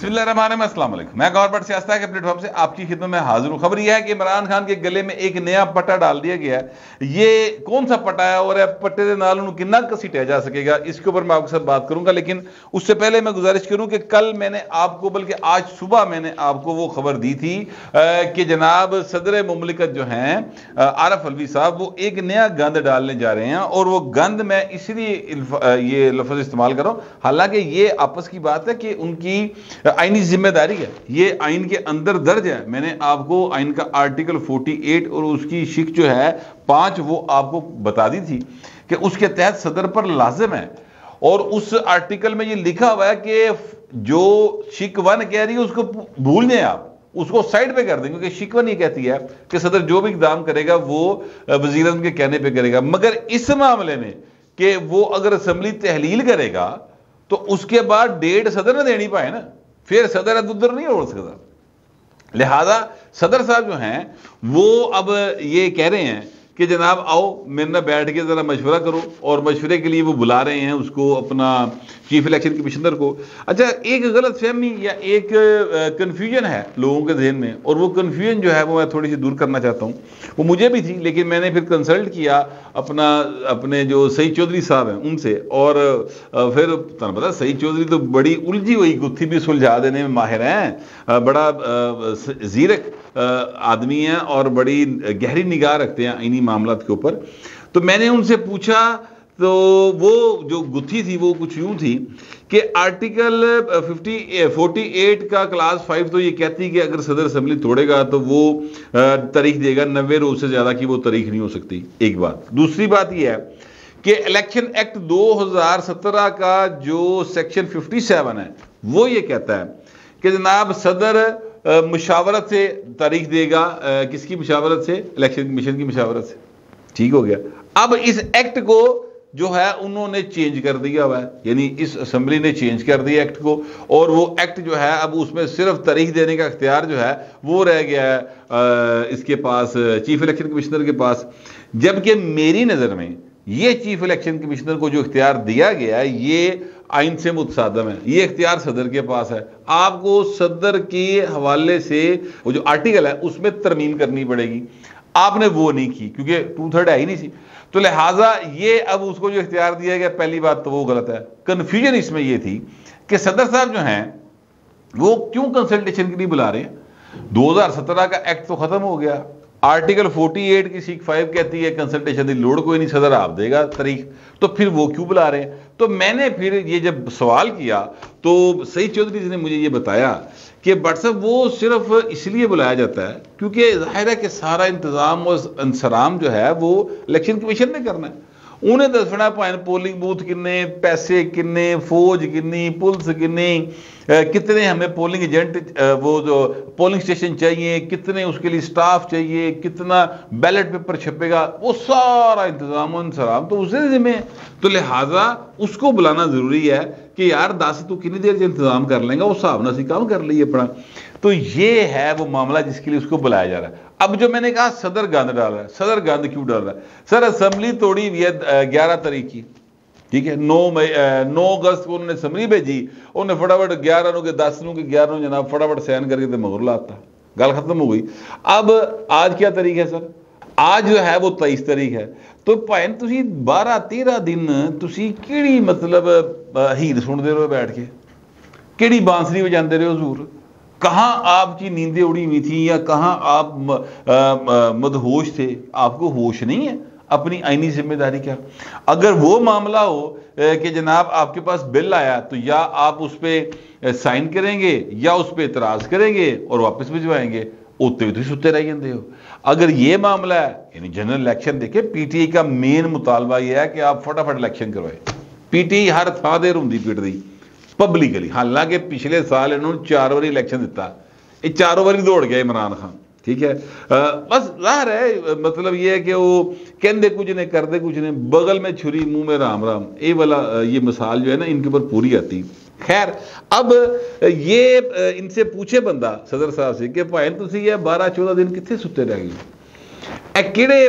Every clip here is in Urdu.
بسم اللہ الرحمن الرحیم، السلام علیکم۔ میں گورنمنٹ سیاست کے پلیٹ فارم سے آپ کی خدمت میں حاضر ہوں۔ خبر یہ ہے کہ عمران خان کے گلے میں ایک نیا پٹا ڈال دیا گیا ہے۔ یہ کون سا پٹا ہے اور پٹے دے نال انہوں کنا کسیٹیا جا سکے گا، اس کے اوپر میں آپ کے ساتھ بات کروں گا۔ لیکن اس سے پہلے میں گزارش کروں کہ کل میں نے آپ کو، بلکہ آج صبح میں نے آپ کو وہ خبر دی تھی کہ جناب صدر مملکت جو ہیں عارف علوی صاحب، وہ ایک نیا گند ڈالنے جا رہے ہیں، اور وہ گند میں اس لیے یہ لفظ استعمال کر رہا ہوں، حالانکہ یہ آپس کی بات ہے کہ ان کی آئینی ذمہ داری ہے، یہ آئین کے اندر درج ہے۔ میں نے آپ کو آئین کا آرٹیکل 48 اور اس کی شق جو ہے 5 وہ آپ کو بتا دی تھی کہ اس کے تحت صدر پر لازم ہے، اور اس آرٹیکل میں یہ لکھا ہوا ہے کہ جو شق 1 کہہ رہی ہے اس کو بھول جائیں، آپ اس کو سائڈ پہ کر دیں، کیونکہ شق 1 یہ کہتی ہے کہ صدر جو بھی اقدام کرے گا وہ وزیر اعظم کے کہنے پہ کرے گا، مگر اس معاملے میں کہ وہ اگر اسمبلی تحلیل کرے گا تو اس کے بعد ڈیٹ صدر نہ دینی پائے نا، پھر صدر ادھر نہیں ہو سکتا۔ لہذا صدر صاحب جو ہیں وہ اب یہ کہہ رہے ہیں کہ جناب آؤ میرے نہ بیٹھ کے ذرا مشورہ کرو، اور مشورے کے لیے وہ بلا رہے ہیں اس کو، اپنا چیف الیکشن کمشنر کو۔ اچھا، ایک غلط فہمی یا ایک کنفیوژن ہے لوگوں کے ذہن میں، اور وہ کنفیوژن جو ہے وہ میں تھوڑی سی دور کرنا چاہتا ہوں۔ وہ مجھے بھی تھی، لیکن میں نے پھر کنسلٹ کیا اپنے جو سعید چودھری صاحب ہیں ان سے، اور پھر تمہیں پتا سعید چودھری تو بڑی الجھی ہوئی گتھی بھی سلجھا دینے میں ماہر ہیں، بڑا زیرک آدمی ہیں اور بڑی گہری نگاہ رکھتے ہیں آئینی معاملات کے اوپر۔ تو میں نے ان سے پوچھا تو وہ جو گتھی تھی وہ کچھ یوں تھی کہ آرٹیکل 48 کا کلاس 5 تو یہ کہتی کہ اگر صدر اسمبلی توڑے گا تو وہ تاریخ دے گا، 90 روز سے زیادہ کی وہ تاریخ نہیں ہو سکتی، ایک بات۔ دوسری بات یہ ہے کہ الیکشن ایکٹ 2017 کا جو سیکشن 57 ہے وہ یہ کہتا ہے کہ جناب صدر مشاورت سے تاریخ دے گا، کس کی مشاورت سے؟ الیکشن کمیشن کی مشاورت سے۔ ٹھیک ہو گیا۔ اب اس ایکٹ کو جو ہے انہوں نے چینج کر دیا ہوا ہے، یعنی اس اسمبلی نے چینج کر دیا ایکٹ کو، اور وہ ایکٹ جو ہے اب اس میں صرف تاریخ دینے کا اختیار جو ہے وہ رہ گیا ہے اس کے پاس، چیف الیکشن کمشنر کے پاس۔ جبکہ میری نظر میں یہ چیف الیکشن کمشنر کو جو اختیار دیا گیا ہے یہ آئین سے متصادم ہے، یہ اختیار صدر کے پاس ہے۔ آپ کو صدر کے حوالے سے وہ جو آرٹیکل ہے اس میں ترمیم کرنی پڑے گی، آپ نے وہ نہیں کی کیونکہ 2/3 ہے ہی نہیں سی، تو لہٰذا یہ اب اس کو جو اختیار دیا گیا، پہلی بات تو وہ غلط ہے۔ کنفیوژن اس میں یہ تھی کہ صدر صاحب جو ہیں وہ کیوں کنسلٹیشن کے لیے بلا رہے ہیں؟ 2017 کا ایکٹ تو ختم ہو گیا، آرٹیکل 48 کی سیک 5 کہتی ہے کنسلٹیشن دی لوڑ کوئی نہیں، صدر آپ دے گا تاریخ، تو پھر وہ کیوں بلا رہے ہیں؟ تو میں نے پھر یہ جب سوال کیا تو سعید چودھری جی نے مجھے یہ بتایا کہ بٹ صاحب وہ صرف اس لیے بلایا جاتا ہے کیونکہ ظاہر ہے کہ سارا انتظام اور انصرام جو ہے وہ الیکشن کمیشن نے کرنا ہے، انہیں دسنا پائیں پولنگ بوتھ کنے، پیسے کنے، فوج کنی، پولیس کنی، کتنے ہمیں پولنگ ایجنٹ وہ جو پولنگ سٹیشن چاہیے، کتنے اس کے لیے سٹاف چاہیے، کتنا بیلٹ پیپر چھپے گا، وہ سارا انتظام و انصرام تو اسے ذمہ ہے۔ تو لہٰذا اس کو بلانا ضروری ہے کہ یار 10 تو کتنی دیر سے انتظام کر لیں گا، وہ صاحب نہ سی کام کر لیے اپنا۔ تو یہ ہے وہ معاملہ جس کے لیے اس کو بلایا جا رہا ہے۔ اب جو میں نے کہا صدر گند ڈال رہا ہے، صدر گند کیوں ڈال رہا ہے؟ سر اسمبلی توڑی ہوئی ہے 11 تاریخ کی، ٹھیک ہے، 9 اگست کو انہوں نے اسمبلی بھیجی، انہوں نے فٹافٹ 11 کے 10 کے 11 جناب فٹافٹ سائن کر کے تو مہر لاتا، گل ختم ہو گئی۔ اب آج کیا تاریخ ہے سر؟ آج جو ہے وہ 23 تاریخ ہے۔ تو بھائی تسی 12-13 دن تسی کیڑی مطلب ہیر سن دے رہے ہو بیٹھ کے، کیڑی بانسری بجاندے رہے ہو حضور؟ کہاں آپ کی نیندیں اڑی ہوئی تھیں یا کہاں آپ مدہوش تھے؟ آپ کو ہوش نہیں ہے اپنی آئینی ذمہ داری کا؟ اگر وہ معاملہ ہو کہ جناب آپ کے پاس بل آیا تو یا آپ اس پہ سائن کریں گے یا اس پہ اعتراض کریں گے اور واپس بھجوائیں گے، اوتے بھی ستے رہ جاندے ہو۔ اگر یہ معاملہ ہے، یعنی جنرل الیکشن دیکھیں، پی ٹی آئی کا مین مطالبہ یہ ہے کہ آپ فٹافٹ الیکشن کروائے۔ پی ٹی آئی ہر تھا دیر ہوں پیٹ دی پبلکلی، حالانکہ پچھلے سال انہوں نے 4 باری الیکشن دیتا، یہ 4 باری دوڑ گیا عمران خان، ٹھیک ہے۔ بس ظاہر ہے مطلب یہ ہے کہ وہ کہندے کچھ نہیں کرتے کچھ نہیں، بغل میں چھری منہ میں رام رام، یہ والا یہ مثال جو ہے نا ان کے اوپر پوری آتی۔ خیر، اب یہ ان سے پوچھے بندہ صدر صاحب سے کہ بھائی تسی یہ 12-14 دن کتنے ستے رہ گئے؟ ਕਿਹੜੇ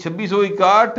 2661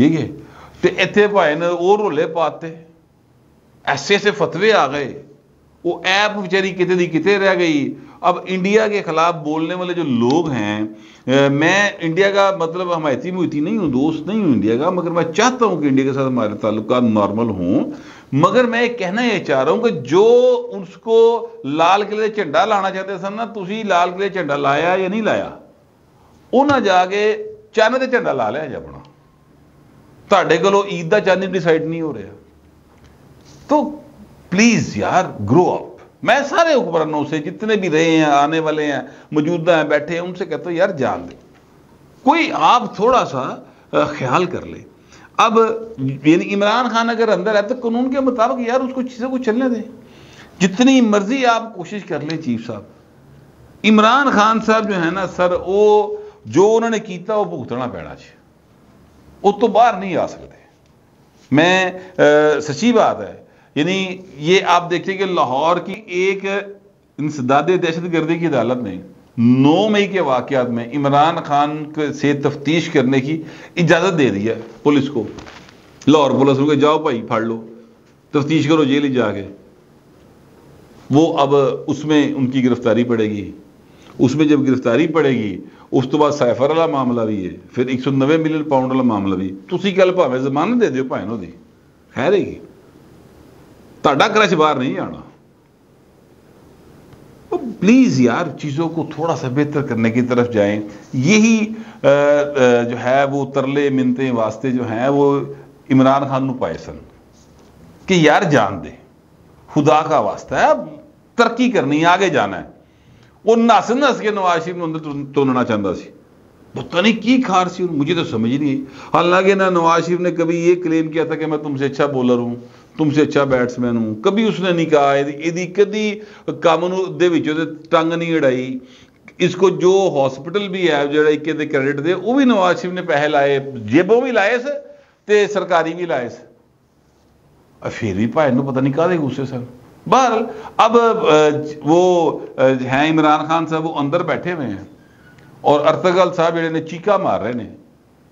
ٹھیک ہے تے ایتھے بھائی نے اور رولے پاتے ایسے ایسے فتوے آ گئے وہ ایپ بیچاری کتے دی کتے رہ گئی اب انڈیا کے خلاف بولنے والے جو لوگ ہیں میں انڈیا کا مطلب حمایتی محیطی نہیں ہوں دوست نہیں ہوں انڈیا کا مگر میں چاہتا ہوں کہ انڈیا کے ساتھ ہمارے تعلقات نارمل ہوں مگر میں کہنا یہ چاہ رہا ہوں کہ جو اس کو لال قلعے جھنڈا لانا چاہتے سن نا تسی لال قلعے جھنڈا لایا یا نہیں لایا انہیں جا کے چاند تے جھنڈا لا لیا جی اپنا تہاڈے کولوں عید دا چاند ڈیسائیڈ نہیں ہو رہا تو پلیز یار گرو اپ میں سارے حکمرانوں سے جتنے بھی رہے ہیں آنے والے ہیں موجودہ ہیں بیٹھے ہیں ان سے کہتا ہوں یار جان دے کوئی آپ تھوڑا سا خیال کر لے اب یعنی عمران خان اگر اندر ہے تو قانون کے مطابق یار اس کو چیزوں کو چلنے دیں جتنی مرضی آپ کوشش کر لیں چیف صاحب عمران خان صاحب جو ہے نا سر وہ جو انہوں نے کیتا وہ بھگتنا پینا چاہیے وہ تو باہر نہیں آ سکتے میں سچی بات ہے یعنی یہ آپ دیکھیں کہ لاہور کی ایک انسداد دہشت گردی کی عدالت نے 9 مئی کے واقعات میں عمران خان سے تفتیش کرنے کی اجازت دے دی ہے پولیس کو لاہور پولیس کو کہ جاؤ بھائی پھاڑ لو تفتیش کرو جیل ہی جا کے وہ اب اس میں ان کی گرفتاری پڑے گی اس میں جب گرفتاری پڑے گی اس تو بعد سائفر والا معاملہ بھی ہے پھر 190 ملین پاؤنڈ والا معاملہ بھی تسی کل بھاویں ضمانت دے دیو بھائنوں دی خیر ہے گی تہاڈا کرش باہر نہیں آنا پلیز یار چیزوں کو تھوڑا سا بہتر کرنے کی طرف جائیں یہی جو ہے وہ ترلے منتیں واسطے جو ہیں وہ عمران خان نو پائے سن کہ یار جان دے خدا کا واسطہ ہے اب ترقی کرنی آگے جانا ہے وہ نس کے نواز شریف اندر تولنا چاہتا سی پتہ نہیں کی کھار سی مجھے تو سمجھ نہیں آئی حالانکہ نہ نواز شریف نے کبھی یہ کلیم کیا تھا کہ میں تم سے اچھا بولر ہوں تم سے اچھا بیٹسمین ہوں کبھی اس نے نہیں کہا یہ کدی کام ٹنگ نہیں اڑائی اس کو جو ہاسپٹل بھی ہے جڑا کریڈٹ دے وہ بھی نواز شریف نے پیسے لائے جیبوں بھی لائے سے تے سرکاری بھی لائے سے پھر بھی بھائی نو پتہ نہیں کہا دے غصے سن بہرحال اب وہ ہیں عمران خان صاحب وہ اندر بیٹھے ہوئے ہیں اور ارتغال صاحب جڑے نے چیکا مار رہے ہیں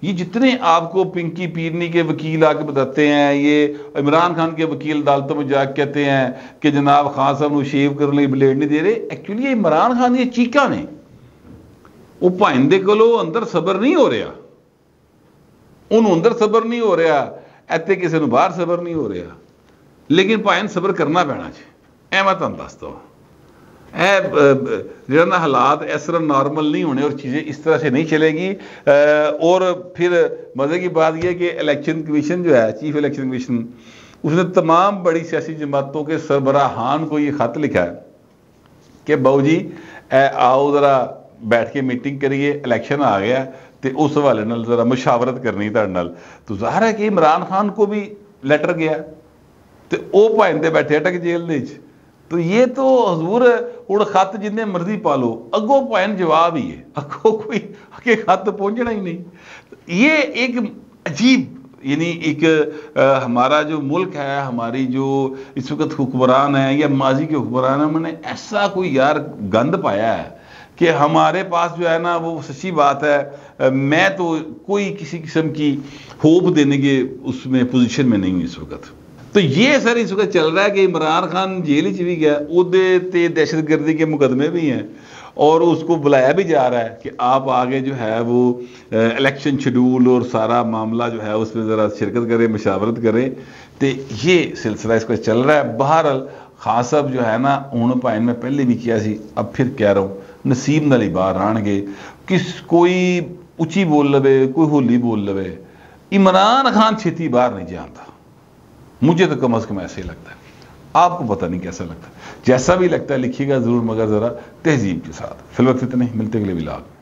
یہ جتنے آپ کو پنکی پیرنی کے وکیل آ کے بتاتے ہیں یہ عمران خان کے وکیل عدالتوں میں جا کے کہتے ہیں کہ جناب خان صاحب نو شیو کرنے بلیڈ نہیں دے رہے ایکچولی یہ عمران خان یہ چیکا نے وہ پائندے کولو اندر صبر نہیں ہو رہا انہوں اندر صبر نہیں ہو رہا ایتے کسی نو باہر صبر نہیں ہو رہا لیکن پائن صبر کرنا پینا چاہیے میں تمہیں دستا ہوں نا حالات اس طرح نارمل نہیں ہونے اور چیزیں اس طرح سے نہیں چلے گی اور پھر مزے کی بات یہ کہ الیکشن کمیشن جو ہے چیف الیکشن کمیشن اس نے تمام بڑی سیاسی جماعتوں کے سربراہان کو یہ خط لکھا ہے کہ باؤ جی آؤ ذرا بیٹھ کے میٹنگ کریے الیکشن آ گیا تو اس حوالے نال ذرا مشاورت کرنی تہاڈے نال تو ظاہر ہے کہ عمران خان کو بھی لیٹر گیا تو وہ پائندے بیٹھے اٹک جیل دے تو یہ تو حضور اڑ خط جن مرضی پالو اگوں پائن جواب ہی ہے اگوں کوئی کہ خط پہنچنا ہی نہیں یہ ایک عجیب یعنی ایک ہمارا جو ملک ہے ہماری جو اس وقت حکمران ہیں یا ماضی کے حکمران ہیں انہوں نے ایسا کوئی یار گند پایا ہے کہ ہمارے پاس جو ہے نا وہ سچی بات ہے میں تو کوئی کسی قسم کی ہوپ دینے کے اس میں پوزیشن میں نہیں ہوں اس وقت تو یہ سر اس وقت چل رہا ہے کہ عمران خان جیل ہی بھی گیا تے دہشت گردی کے مقدمے بھی ہیں اور اس کو بلایا بھی جا رہا ہے کہ آپ آگے جو ہے وہ الیکشن شیڈول اور سارا معاملہ جو ہے اس میں ذرا شرکت کریں مشاورت کریں تو یہ سلسلہ اس کا چل رہا ہے بہرحال خان صاحب جو ہے نا ہوں پائن میں پہلے بھی کیا سی اب پھر کہہ رہا ہوں نصیب نال ہی باہر آن گے کوئی اچھی بول لوے کوئی ہولی بول لوے عمران خان چھتی باہر نہیں جانتا مجھے تو کم از کم ایسے ہی لگتا ہے آپ کو پتہ نہیں کیسا لگتا ہے جیسا بھی لگتا ہے لکھیے گا ضرور مگر ذرا تہذیب کے ساتھ فی الوقت اتنے ملتے اگلے ولاگ